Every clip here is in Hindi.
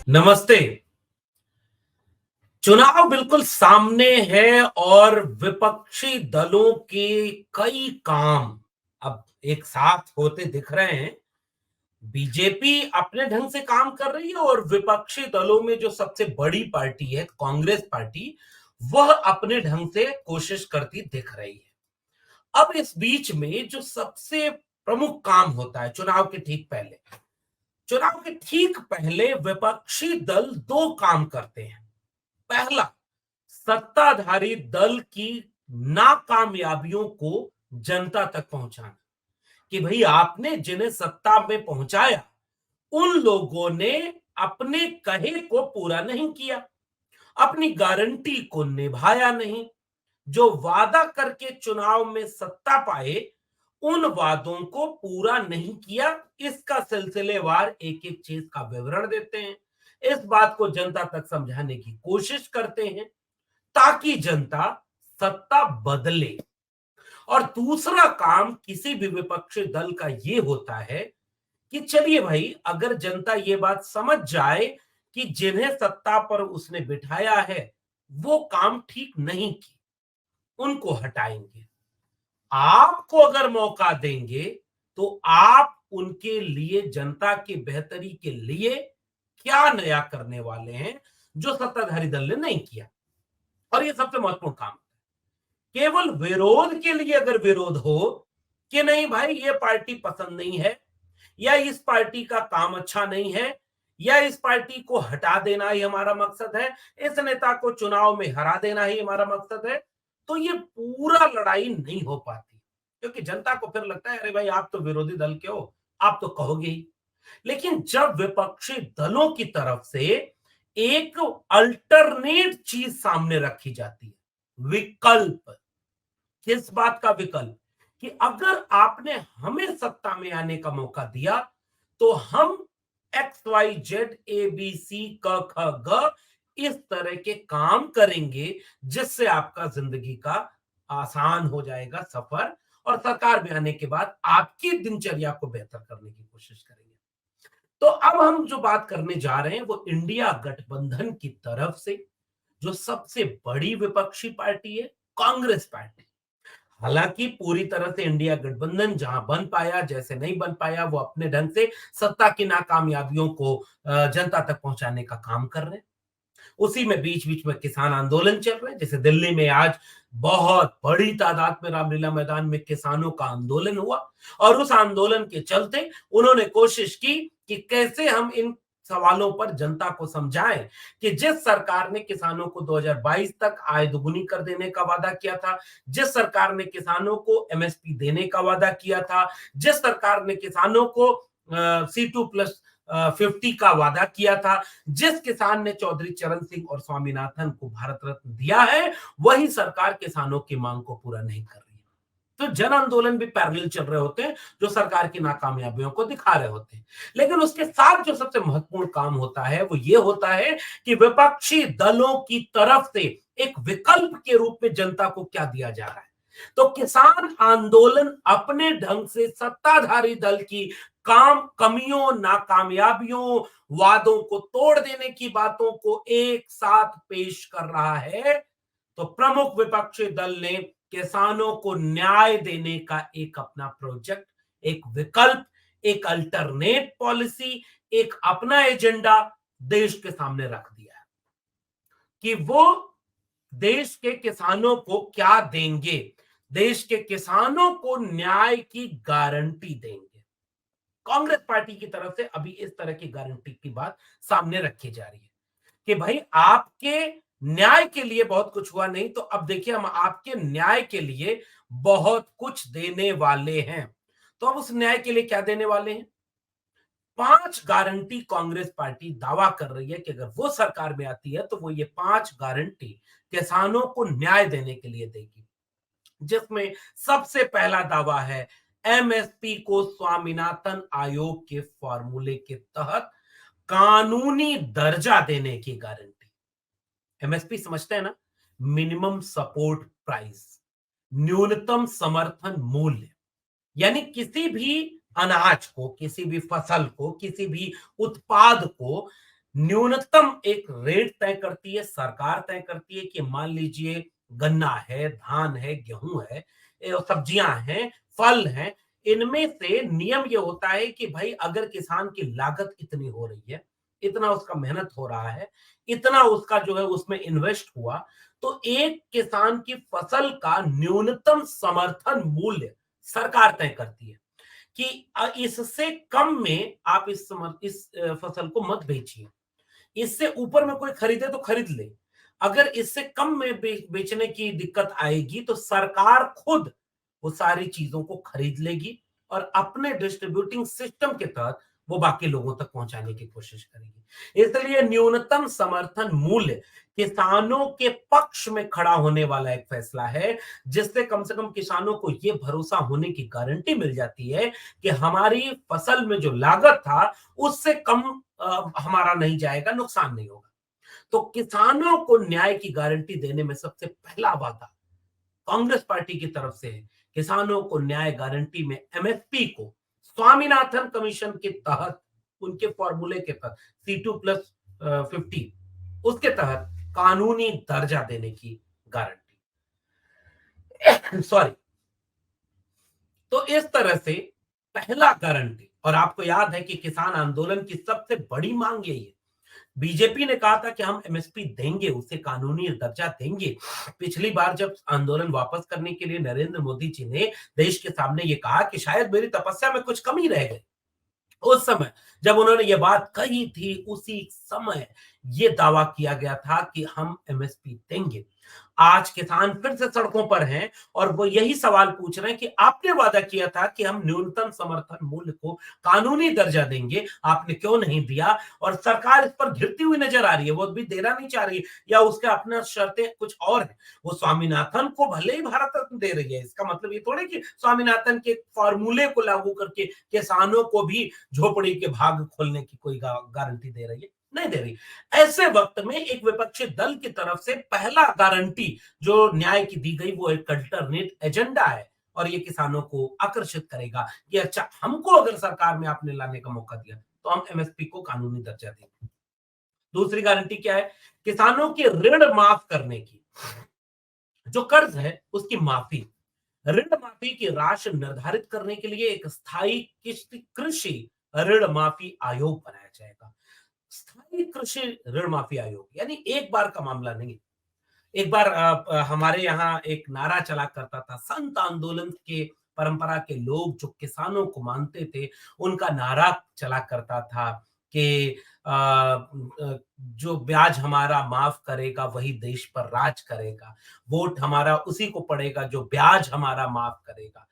नमस्ते। चुनाव बिल्कुल सामने है और विपक्षी दलों के कई काम अब एक साथ होते दिख रहे हैं। बीजेपी अपने ढंग से काम कर रही है और विपक्षी दलों में जो सबसे बड़ी पार्टी है कांग्रेस पार्टी, वह अपने ढंग से कोशिश करती दिख रही है। अब इस बीच में जो सबसे प्रमुख काम होता है चुनाव के ठीक पहले विपक्षी दल दो काम करते हैं। पहला, सत्ताधारी दल की नाकामयाबियों को जनता तक पहुंचाना, कि भाई आपने जिन्हें सत्ता में पहुंचाया उन लोगों ने अपने कहे को पूरा नहीं किया, अपनी गारंटी को निभाया नहीं। जो वादा करके चुनाव में सत्ता पाए उन वादों को पूरा नहीं किया। इसका सिलसिलेवार एक एक चीज का विवरण देते हैं, इस बात को जनता तक समझाने की कोशिश करते हैं ताकि जनता सत्ता बदले। और दूसरा काम किसी भी विपक्षी दल का ये होता है कि चलिए भाई, अगर जनता ये बात समझ जाए कि जिन्हें सत्ता पर उसने बिठाया है वो काम ठीक नहीं किए, उनको हटाएंगे। आपको अगर मौका देंगे तो आप उनके लिए, जनता की बेहतरी के लिए क्या नया करने वाले हैं जो सत्ताधारी दल ने नहीं किया। और ये सबसे महत्वपूर्ण काम है। केवल विरोध के लिए अगर विरोध हो कि नहीं भाई ये पार्टी पसंद नहीं है, या इस पार्टी का काम अच्छा नहीं है, या इस पार्टी को हटा देना ही हमारा मकसद है, इस नेता को चुनाव में हरा देना ही हमारा मकसद है, तो ये पूरा लड़ाई नहीं हो पाती। क्योंकि जनता को फिर लगता है अरे भाई आप तो विरोधी दल के हो, आप तो कहोगे ही। लेकिन जब विपक्षी दलों की तरफ से एक अल्टरनेट चीज सामने रखी जाती है, विकल्प। किस बात का विकल्प? कि अगर आपने हमें सत्ता में आने का मौका दिया तो हम X Y Z A B C क ख ग इस तरह के काम करेंगे जिससे आपका जिंदगी का आसान हो जाएगा सफर, और सरकार में आने के बाद आपकी दिनचर्या को बेहतर करने की कोशिश करेंगे। तो अब हम जो बात करने जा रहे हैं वो इंडिया गठबंधन की तरफ से जो सबसे बड़ी विपक्षी पार्टी है, कांग्रेस पार्टी। हालांकि पूरी तरह से इंडिया गठबंधन जहां बन पाया, जैसे नहीं बन पाया, वो अपने ढंग से सत्ता की नाकामयाबियों को जनता तक पहुंचाने का काम कर रहे हैं। उसी में बीच बीच में किसान आंदोलन चल रहे हैं, जैसे दिल्ली में आज बहुत बड़ी तादाद में रामलीला मैदान में किसानों का आंदोलन हुआ। और उस आंदोलन के चलते उन्होंने कोशिश की कि कैसे हम इन सवालों पर जनता को समझाएं कि जिस सरकार ने किसानों को 2022 तक आय दुगुनी कर देने का वादा किया था, जिस सरकार ने किसानों को एमएसपी देने का वादा किया था, जिस सरकार ने किसानों को C2+50 का वादा किया था, जिस किसान ने चौधरी चरण सिंह और स्वामीनाथन को भारत रत्न दिया है, वही सरकार किसानों की मांग को पूरा नहीं कर रही है। तो जन आंदोलन भी पैरेलल चल रहे होते हैं जो सरकार की नाकामयाबियों को दिखा रहे होते हैं। लेकिन उसके साथ जो सबसे महत्वपूर्ण काम होता है वो ये होता है कि विपक्षी दलों की तरफ से एक विकल्प के रूप में जनता को क्या दिया जा रहा है। तो किसान आंदोलन अपने ढंग से सत्ताधारी दल की काम कमियों, नाकामयाबियों, वादों को तोड़ देने की बातों को एक साथ पेश कर रहा है। तो प्रमुख विपक्षी दल ने किसानों को न्याय देने का एक अपना प्रोजेक्ट, एक विकल्प, एक अल्टरनेट पॉलिसी, एक अपना एजेंडा देश के सामने रख दिया है कि वो देश के किसानों को क्या देंगे। देश के किसानों को न्याय की गारंटी देंगे। कांग्रेस पार्टी की तरफ से अभी इस तरह की गारंटी की बात सामने रखी जा रही है कि भाई आपके न्याय के लिए बहुत कुछ हुआ नहीं, तो अब देखिए हम आपके न्याय के लिए बहुत कुछ देने वाले हैं। तो अब उस न्याय के लिए क्या देने वाले हैं? 5 गारंटी कांग्रेस पार्टी दावा कर रही है कि अगर वो सरकार में आती है तो वो ये 5 गारंटी किसानों को न्याय देने के लिए देगी। जिसमें सबसे पहला दावा है एमएसपी को स्वामीनाथन आयोग के फॉर्मूले के तहत कानूनी दर्जा देने की गारंटी। एमएसपी समझते हैं ना? मिनिमम सपोर्ट प्राइस, न्यूनतम समर्थन मूल्य। यानी किसी भी अनाज को, किसी भी फसल को, किसी भी उत्पाद को न्यूनतम एक रेट तय करती है, सरकार तय करती है कि मान लीजिए गन्ना है, धान है, गेहूं है, सब्जियां हैं, फल हैं, इनमें से नियम ये होता है कि भाई अगर किसान की लागत इतनी हो रही है, इतना उसका मेहनत हो रहा है, इतना उसका जो है उसमें इन्वेस्ट हुआ, तो एक किसान की फसल का न्यूनतम समर्थन मूल्य सरकार तय करती है कि इससे कम में आप इस फसल को मत बेचिए। इससे ऊपर में कोई खरीदे तो खरीद ले। अगर इससे कम में बेचने की दिक्कत आएगी तो सरकार खुद वो सारी चीजों को खरीद लेगी और अपने डिस्ट्रीब्यूटिंग सिस्टम के तहत वो बाकी लोगों तक पहुंचाने की कोशिश करेगी। इसलिए न्यूनतम समर्थन मूल्य किसानों के पक्ष में खड़ा होने वाला एक फैसला है, जिससे कम से कम किसानों को ये भरोसा होने की गारंटी मिल जाती है कि हमारी फसल में जो लागत था उससे कम हमारा नहीं जाएगा, नुकसान नहीं होगा। तो किसानों को न्याय की गारंटी देने में सबसे पहला वादा कांग्रेस पार्टी की तरफ से है। किसानों को न्याय गारंटी में एमएसपी को स्वामीनाथन कमीशन के तहत, उनके फॉर्मूले के तहत C2+50 उसके तहत कानूनी दर्जा देने की गारंटी। सॉरी। तो इस तरह से पहला गारंटी, और आपको याद है कि किसान आंदोलन की सबसे बड़ी मांग यही है। बीजेपी ने कहा था कि हम एमएसपी देंगे, उसे कानूनी दर्जा देंगे। पिछली बार जब आंदोलन वापस करने के लिए नरेंद्र मोदी जी ने देश के सामने ये कहा कि शायद मेरी तपस्या में कुछ कमी रह गई, उस समय जब उन्होंने ये बात कही थी, उसी समय ये दावा किया गया था कि हम एमएसपी देंगे। आज किसान फिर से सड़कों पर हैं और वो यही सवाल पूछ रहे हैं कि आपने वादा किया था कि हम न्यूनतम समर्थन मूल्य को कानूनी दर्जा देंगे, आपने क्यों नहीं दिया? और सरकार इस पर घिरती हुई नजर आ रही है, वो भी देना नहीं चाह रही, या उसके अपना शर्तें कुछ और है। वो स्वामीनाथन को भले ही भारत रत्न दे रही है, इसका मतलब ये थोड़े कि स्वामीनाथन के फॉर्मूले को लागू करके किसानों को भी झोपड़ी के भाग खोलने की कोई गारंटी दे रही है, नहीं दे रही। ऐसे वक्त में एक विपक्षी दल की तरफ से पहला गारंटी जो न्याय की दी गई वो एक अल्टरनेट एजेंडा है, और ये किसानों को आकर्षित करेगा कि अच्छा, हमको अगर सरकार में आपने लाने का मौका दिया तो हम एमएसपी को कानूनी दर्जा देंगे। दूसरी गारंटी क्या है? किसानों के ऋण माफ करने की, जो कर्ज है उसकी माफी। ऋण माफी की राशि निर्धारित करने के लिए एक स्थायी कृषि ऋण माफी आयोग बनाया जाएगा। स्थायी कृषि ऋण माफी आयोग यानी एक बार का मामला नहीं। एक बार हमारे यहाँ एक नारा चला करता था, संत आंदोलन के परंपरा के लोग जो किसानों को मानते थे, उनका नारा चला करता था कि जो ब्याज हमारा माफ करेगा वही देश पर राज करेगा, वोट हमारा उसी को पड़ेगा जो ब्याज हमारा माफ करेगा।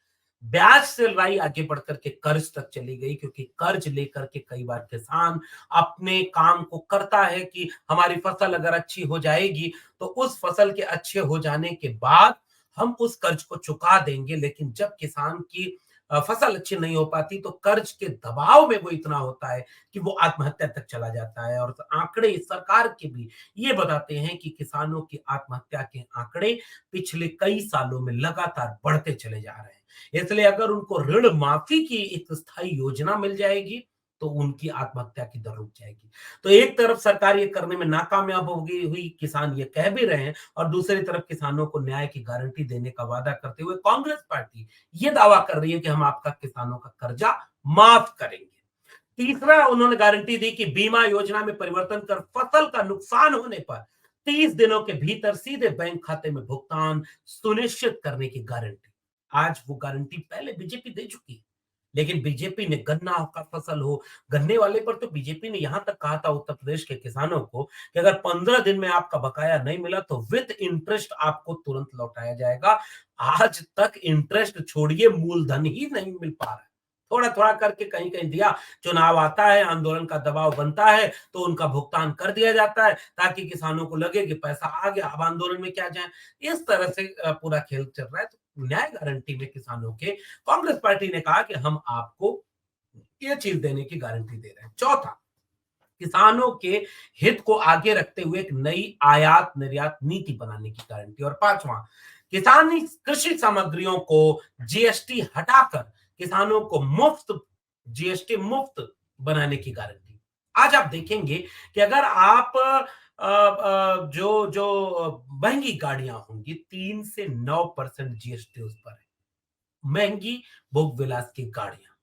ब्याज से लड़ाई आगे बढ़कर के कर्ज तक चली गई, क्योंकि कर्ज लेकर के कई बार किसान अपने काम को करता है कि हमारी फसल अगर अच्छी हो जाएगी तो उस फसल के अच्छे हो जाने के बाद हम उस कर्ज को चुका देंगे। लेकिन जब किसान की फसल अच्छी नहीं हो पाती तो कर्ज के दबाव में वो इतना होता है कि वो आत्महत्या तक चला जाता है। और आंकड़े सरकार के भी ये बताते हैं कि किसानों की आत्महत्या के आंकड़े पिछले कई सालों में लगातार बढ़ते चले जा रहे हैं। इसलिए अगर उनको ऋण माफी की एक स्थायी योजना मिल जाएगी तो उनकी आत्महत्या की दर रुक जाएगी। तो एक तरफ सरकार ये करने में नाकामयाब हो गई हुई, किसान ये कह भी रहे हैं, और दूसरी तरफ किसानों को न्याय की गारंटी देने का वादा करते हुए कांग्रेस पार्टी ये दावा कर रही है कि हम आपका किसानों का कर्जा माफ करेंगे। तीसरा, उन्होंने गारंटी दी कि बीमा योजना में परिवर्तन कर फसल का नुकसान होने पर 30 दिनों के भीतर सीधे बैंक खाते में भुगतान सुनिश्चित करने की गारंटी। आज वो गारंटी पहले बीजेपी दे चुकी है, लेकिन बीजेपी ने गन्ना का फसल हो, गन्ने वाले पर तो बीजेपी ने यहां तक कहा था उत्तर प्रदेश के किसानों को कि अगर 15 दिन में आपका बकाया नहीं मिला तो विद इंटरेस्ट आपको तुरंत लौटाया जाएगा। आज तक इंटरेस्ट छोड़िए, मूलधन ही नहीं मिल पा रहा है। थोड़ा थोड़ा करके कहीं कहीं दिया, चुनाव आता है, आंदोलन का दबाव बनता है तो उनका भुगतान कर दिया जाता है ताकि किसानों को लगे कि पैसा आ गया, अब आंदोलन में क्या जाए। इस तरह से पूरा खेल चल रहा है। तो न्याय गारंटी में किसानों के कांग्रेस पार्टी ने कहा कि हम आपको ये चीज देने की गारंटी दे रहे हैं। चौथा, किसानों के हित को आगे रखते हुए एक नई आयात निर्यात नीति बनाने की गारंटी। और पांचवा, किसानी कृषि सामग्रियों को जीएसटी हटाकर किसानों को मुफ्त जीएसटी मुफ्त बनाने की गारंटी। आज आप देखेंगे कि अगर आप जो जो महंगी गाड़ियां होंगी 3 से 9% जीएसटी उस पर है। महंगी भोग विलास की गाड़ियां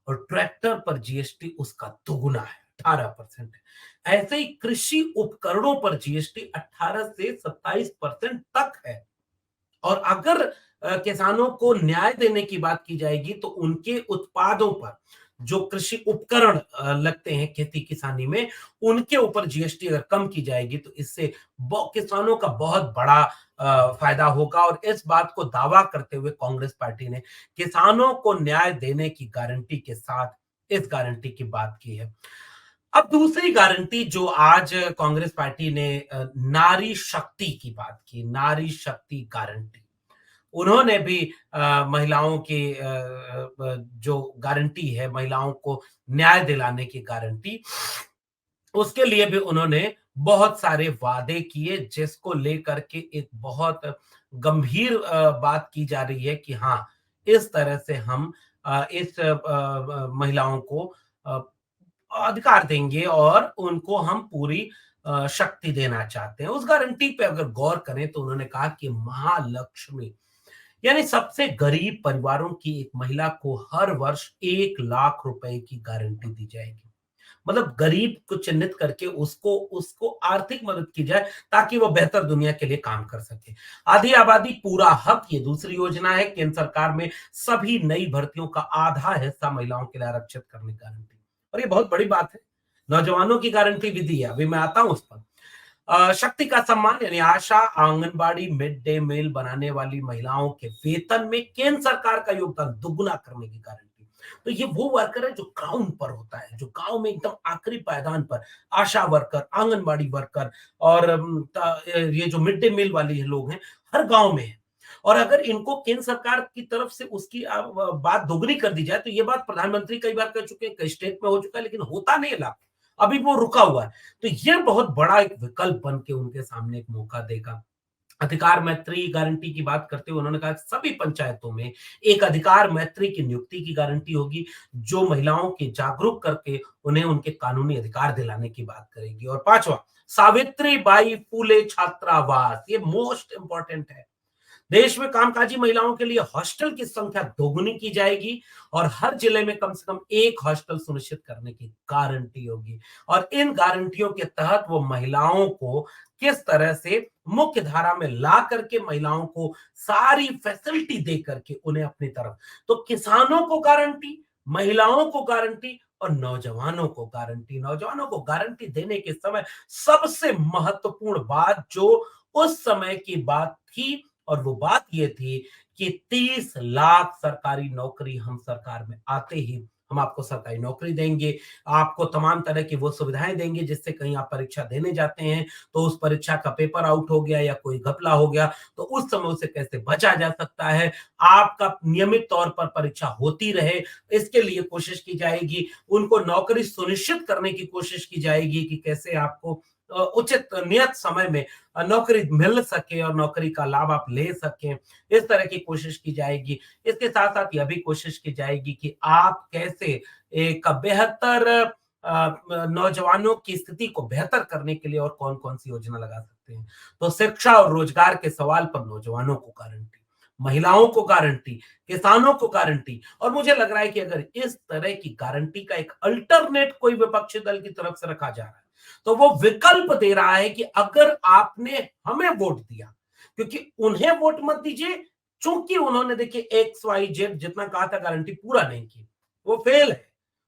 और ट्रैक्टर पर जीएसटी उसका दोगुना है, 18% है। ऐसे ही कृषि उपकरणों पर जीएसटी 18 से 27% तक है। और अगर किसानों को न्याय देने की बात की जाएगी तो उनके उत्पादों पर जो कृषि उपकरण लगते हैं खेती किसानी में, उनके ऊपर जीएसटी अगर कम की जाएगी तो इससे किसानों का बहुत बड़ा फायदा होगा। और इस बात को दावा करते हुए कांग्रेस पार्टी ने किसानों को न्याय देने की गारंटी के साथ इस गारंटी की बात की है। अब दूसरी गारंटी जो आज कांग्रेस पार्टी ने नारी शक्ति की बात की, नारी शक्ति गारंटी। उन्होंने भी महिलाओं की जो गारंटी है, महिलाओं को न्याय दिलाने की गारंटी, उसके लिए भी उन्होंने बहुत सारे वादे किए, जिसको लेकर के एक बहुत गंभीर बात की जा रही है कि हाँ, इस तरह से हम इस महिलाओं को अ, अधिकार देंगे और उनको हम पूरी शक्ति देना चाहते हैं। उस गारंटी पे अगर गौर करें तो उन्होंने कहा कि महालक्ष्मी यानी सबसे गरीब परिवारों की एक महिला को हर वर्ष 1 लाख रुपए की गारंटी दी जाएगी। मतलब गरीब को चिन्हित करके उसको उसको आर्थिक मदद की जाए ताकि वो बेहतर दुनिया के लिए काम कर सके। आधी आबादी पूरा हक ये दूसरी योजना है। केंद्र सरकार में सभी नई भर्तियों का आधा हिस्सा महिलाओं के लिए आरक्षित करने की गारंटी और ये बहुत बड़ी बात है। नौजवानों की गारंटी भी दी है, अभी मैं आता हूं उस पर। शक्ति का सम्मान यानी आशा आंगनबाड़ी मिड डे मील बनाने वाली महिलाओं के वेतन में केंद्र सरकार का योगदान दुगुना करने की गारंटी। तो ये वो वर्कर है जो ग्राउंड पर होता है, जो गांव में एकदम आखिरी पायदान पर आशा वर्कर, आंगनबाड़ी वर्कर और ये जो मिड डे मील वाली लोग हैं, हर गांव में है। और अगर इनको केंद्र सरकार की तरफ से उसकी बात दोगुनी कर दी जाए तो ये बात प्रधानमंत्री कई बार कह चुके हैं, कई स्टेट में हो चुका है, लेकिन होता नहीं है लागू। अभी वो रुका हुआ है। तो ये बहुत बड़ा एक विकल्प बन के उनके सामने एक मौका देगा। अधिकार मैत्री गारंटी की बात करते हुए उन्होंने कहा कि सभी पंचायतों में एक अधिकार मैत्री की नियुक्ति की गारंटी होगी, जो महिलाओं के जागरूक करके उन्हें उनके कानूनी अधिकार दिलाने की बात करेगी। और पांचवा, सावित्री बाई फूले छात्रावास, ये मोस्ट इंपॉर्टेंट है। देश में कामकाजी महिलाओं के लिए हॉस्टल की संख्या दोगुनी की जाएगी और हर जिले में कम से कम एक हॉस्टल सुनिश्चित करने की गारंटी होगी। और इन गारंटियों के तहत वो महिलाओं को किस तरह से मुख्य धारा में ला करके महिलाओं को सारी फैसिलिटी दे करके उन्हें अपनी तरफ, तो किसानों को गारंटी, महिलाओं को गारंटी और नौजवानों को गारंटी। नौजवानों को गारंटी देने के समय सबसे महत्वपूर्ण बात जो उस समय की बात थी, और वो बात ये थी कि 30 लाख सरकारी नौकरी हम सरकार में आते ही हम आपको सरकारी नौकरी देंगे, आपको तमाम तरह की वो सुविधाएं देंगे जिससे कहीं आप परीक्षा देने जाते हैं तो उस परीक्षा का पेपर आउट हो गया या कोई घपला हो गया तो उस समय उसे कैसे बचा जा सकता है, आपका नियमित तौर पर परीक्षा होती रहे, इसके लिए कोशिश की जाएगी। उनको नौकरी सुनिश्चित करने की कोशिश की जाएगी कि कैसे आपको उचित नियत समय में नौकरी मिल सके और नौकरी का लाभ आप ले सकें, इस तरह की कोशिश की जाएगी। इसके साथ-साथ यह भी कोशिश की जाएगी कि आप कैसे एक बेहतर नौजवानों की स्थिति को बेहतर करने के लिए और कौन-कौन सी योजना लगा सकते हैं। तो शिक्षा और रोजगार के सवाल पर नौजवानों को गारंटी, महिलाओं को गारंटी, किसानों को गारंटी। और मुझे लग रहा है कि अगर इस तरह की गारंटी का एक अल्टरनेट कोई विपक्षी दल की तरफ से रखा जा रहा है, तो वो विकल्प दे रहा है कि अगर आपने हमें वोट दिया, क्योंकि उन्हें वोट मत दीजिए, चूंकि उन्होंने देखिए एक्स वाई जेड जितना कहा था गारंटी पूरा नहीं की, वो फेल है।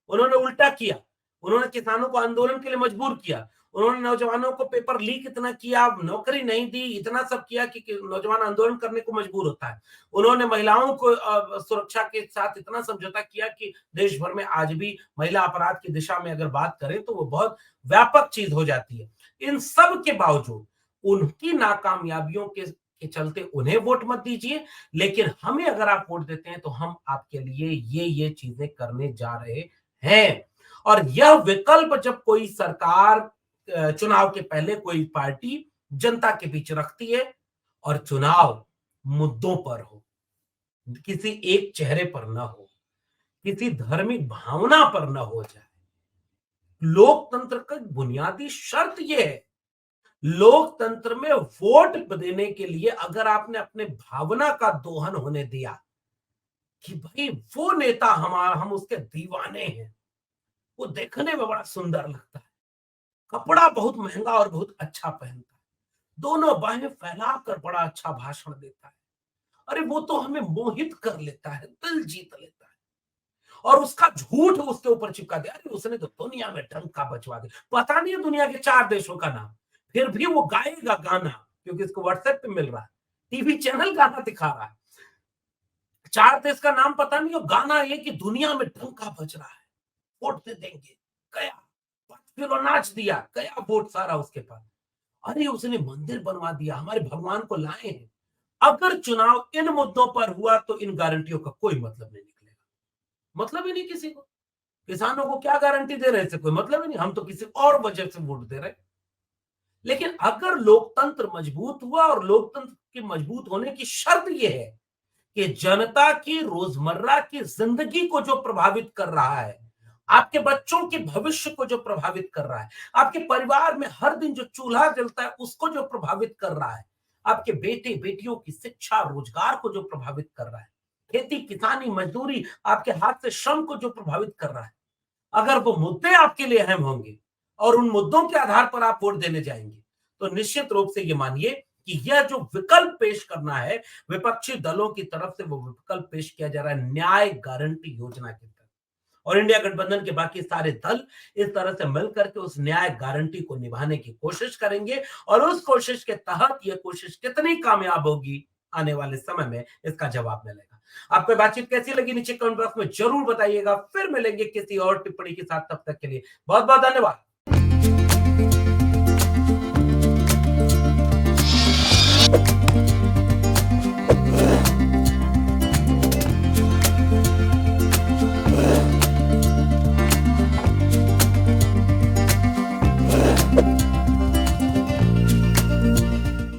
उन्होंने उल्टा किया, उन्होंने किसानों को आंदोलन के लिए मजबूर किया, उन्होंने नौजवानों को पेपर लीक इतना किया, नौकरी नहीं दी, इतना सब किया कि नौजवान आंदोलन करने को मजबूर होता है। उन्होंने महिलाओं को सुरक्षा के साथ इतना समझौता किया कि देश भर में आज भी महिला अपराध की दिशा में अगर बात करें तो वो बहुत व्यापक चीज हो जाती है। इन सब के बावजूद उनकी नाकामयाबियों के चलते उन्हें वोट मत दीजिए, लेकिन हमें अगर आप वोट देते हैं तो हम आपके लिए ये चीजें करने जा रहे हैं। और यह विकल्प जब कोई सरकार चुनाव के पहले कोई पार्टी जनता के बीच रखती है और चुनाव मुद्दों पर हो, किसी एक चेहरे पर ना हो, किसी धार्मिक भावना पर ना हो जाए, लोकतंत्र का बुनियादी शर्त यह है, लोकतंत्र में वोट देने के लिए अगर आपने अपने भावना का दोहन होने दिया कि भाई वो नेता हमारा, हम उसके दीवाने हैं, वो देखने में बड़ा सुंदर लगता है, कपड़ा बहुत महंगा और बहुत अच्छा पहनता है, दोनों बाहें फैलाकर बड़ा अच्छा भाषण देता है, अरे वो तो हमें मोहित कर लेता है, दिल जीत लेता है, और उसका झूठ उसके ऊपर चिपका दिया, अरे उसने तो दुनिया में डंका बजवा दिया, पता नहीं है दुनिया के 4 देशों का नाम, फिर भी वो गाएगा गाना क्योंकि इसको व्हाट्सएप पे मिल रहा है, टीवी चैनल गाना दिखा रहा है, 4 देश का नाम पता नहीं, और गाना ये कि दुनिया में डंका बज रहा है, वोट दे देंगे, गया 5 किलो नाच दिया, गया वोट सारा उसके पास। अरे उसने मंदिर बनवा दिया, हमारे भगवान को लाए हैं। अगर चुनाव इन मुद्दों पर हुआ तो इन गारंटियों का कोई मतलब नहीं निकलेगा, मतलब ही नहीं किसी को। किसानों को क्या गारंटी दे रहे थे, कोई मतलब ही नहीं, हम तो किसी और वजह से वोट दे रहे। लेकिन अगर लोकतंत्र मजबूत हुआ, और लोकतंत्र के मजबूत होने की शर्त यह है कि जनता की रोजमर्रा की जिंदगी को जो प्रभावित कर रहा है, आपके बच्चों के भविष्य को जो प्रभावित कर रहा है, आपके परिवार में हर दिन जो चूल्हा जलता है उसको जो प्रभावित कर रहा है, आपके बेटे बेटियों की शिक्षा रोजगार को जो प्रभावित कर रहा है, खेती किसानी मजदूरी आपके हाथ से श्रम को जो प्रभावित कर रहा है, अगर वो मुद्दे आपके लिए अहम होंगे और उन मुद्दों के आधार पर आप वोट देने जाएंगे, तो निश्चित रूप से ये मानिए कि यह जो विकल्प पेश करना है विपक्षी दलों की तरफ से, वो विकल्प पेश किया जा रहा है न्याय गारंटी योजना के तहत, और इंडिया गठबंधन के बाकी सारे दल इस तरह से मिलकर के उस न्याय गारंटी को निभाने की कोशिश करेंगे, और उस कोशिश के तहत यह कोशिश कितनी कामयाब होगी आने वाले समय में, इसका जवाब मिलेगा। आपको बातचीत कैसी लगी नीचे कमेंट बॉक्स में जरूर बताइएगा। फिर मिलेंगे किसी और टिप्पणी के साथ, तब तक के लिए बहुत बहुत धन्यवाद।